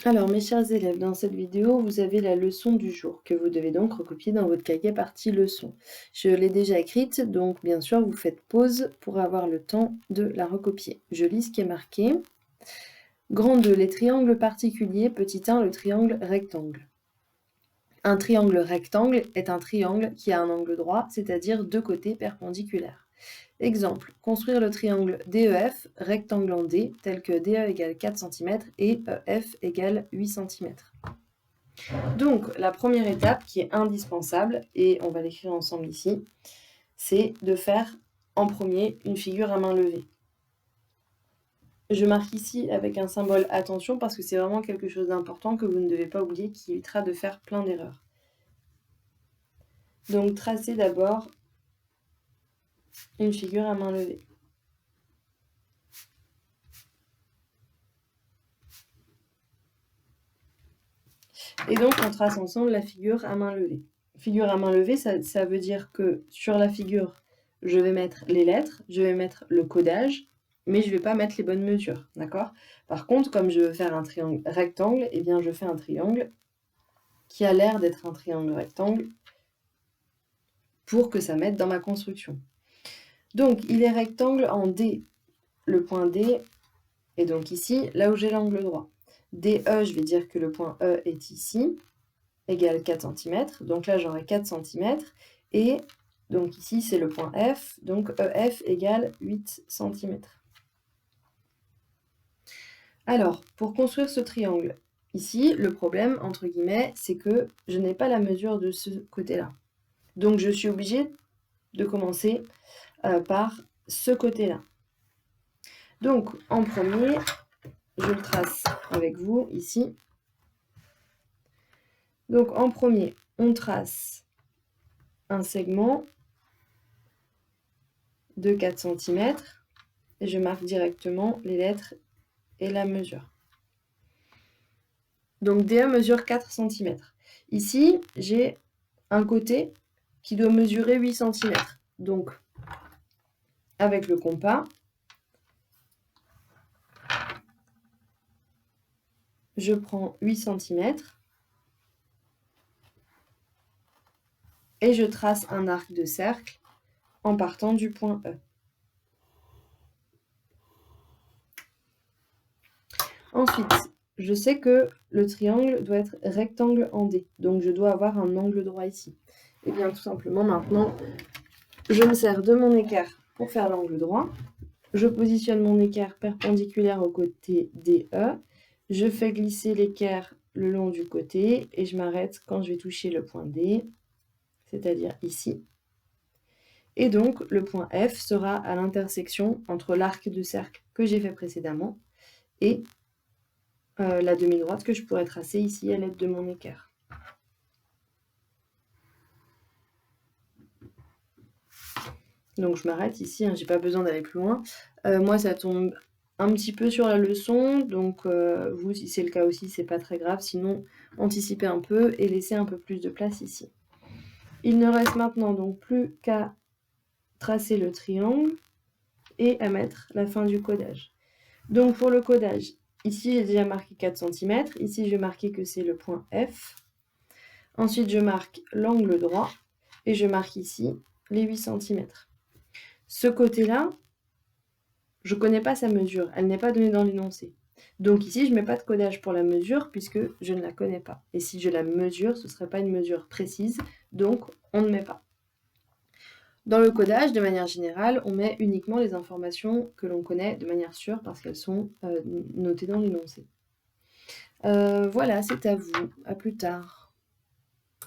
Alors, mes chers élèves, dans cette vidéo, vous avez la leçon du jour que vous devez donc recopier dans votre cahier partie leçon. Je l'ai déjà écrite, donc bien sûr, vous faites pause pour avoir le temps de la recopier. Je lis ce qui est marqué. Grand 2, les triangles particuliers. Petit 1, le triangle rectangle. Un triangle rectangle est un triangle qui a un angle droit, c'est-à-dire deux côtés perpendiculaires. Exemple, construire le triangle DEF, rectangle en D, tel que DE égale 4 cm et EF égale 8 cm. Donc, la première étape qui est indispensable, et on va l'écrire ensemble ici, c'est de faire en premier une figure à main levée. Je marque ici avec un symbole attention parce que c'est vraiment quelque chose d'important que vous ne devez pas oublier qui évitera de faire plein d'erreurs. Donc, tracez d'abord une figure à main levée. Et donc, on trace ensemble la figure à main levée. Figure à main levée, ça veut dire que sur la figure, je vais mettre les lettres, je vais mettre le codage, mais je ne vais pas mettre les bonnes mesures, d'accord? Par contre, comme je veux faire un triangle rectangle, eh bien, je fais un triangle qui a l'air d'être un triangle rectangle pour que ça mette dans ma construction. Donc, il est rectangle en D. Le point D est donc ici, là où j'ai l'angle droit. DE, je vais dire que le point E est ici, égale 4 cm. Donc là, j'aurai 4 cm. Et donc ici, c'est le point F. Donc EF égale 8 cm. Alors, pour construire ce triangle, ici, le problème, entre guillemets, c'est que je n'ai pas la mesure de ce côté-là. Donc, je suis obligée de commencer par ce côté-là. Donc, en premier, je le trace avec vous ici. Donc, en premier, on trace un segment de 4 cm et je marque directement les lettres et la mesure. Donc, DE mesure 4 cm. Ici, j'ai un côté qui doit mesurer 8 cm. Donc, avec le compas, je prends 8 cm et je trace un arc de cercle en partant du point E. Ensuite, je sais que le triangle doit être rectangle en D, donc je dois avoir un angle droit ici. Et bien tout simplement maintenant, je me sers de mon équerre pour faire l'angle droit. Je positionne mon équerre perpendiculaire au côté DE. Je fais glisser l'équerre le long du côté et je m'arrête quand je vais toucher le point D, c'est-à-dire ici. Et donc, le point F sera à l'intersection entre l'arc de cercle que j'ai fait précédemment et la demi-droite que je pourrais tracer ici à l'aide de mon équerre. Donc je m'arrête ici, hein, j'ai pas besoin d'aller plus loin. Moi ça tombe un petit peu sur la leçon, donc vous si c'est le cas aussi, c'est pas très grave, sinon anticipez un peu et laissez un peu plus de place ici. Il ne reste maintenant donc plus qu'à tracer le triangle et à mettre la fin du codage. Donc pour le codage, ici j'ai déjà marqué 4 cm, ici je vais marquer que c'est le point F. Ensuite je marque l'angle droit et je marque ici les 8 cm. Ce côté-là, je ne connais pas sa mesure, elle n'est pas donnée dans l'énoncé. Donc ici, je ne mets pas de codage pour la mesure puisque je ne la connais pas. Et si je la mesure, ce ne serait pas une mesure précise, donc on ne met pas. Dans le codage, de manière générale, on met uniquement les informations que l'on connaît de manière sûre parce qu'elles sont notées dans l'énoncé. Voilà, c'est à vous. À plus tard.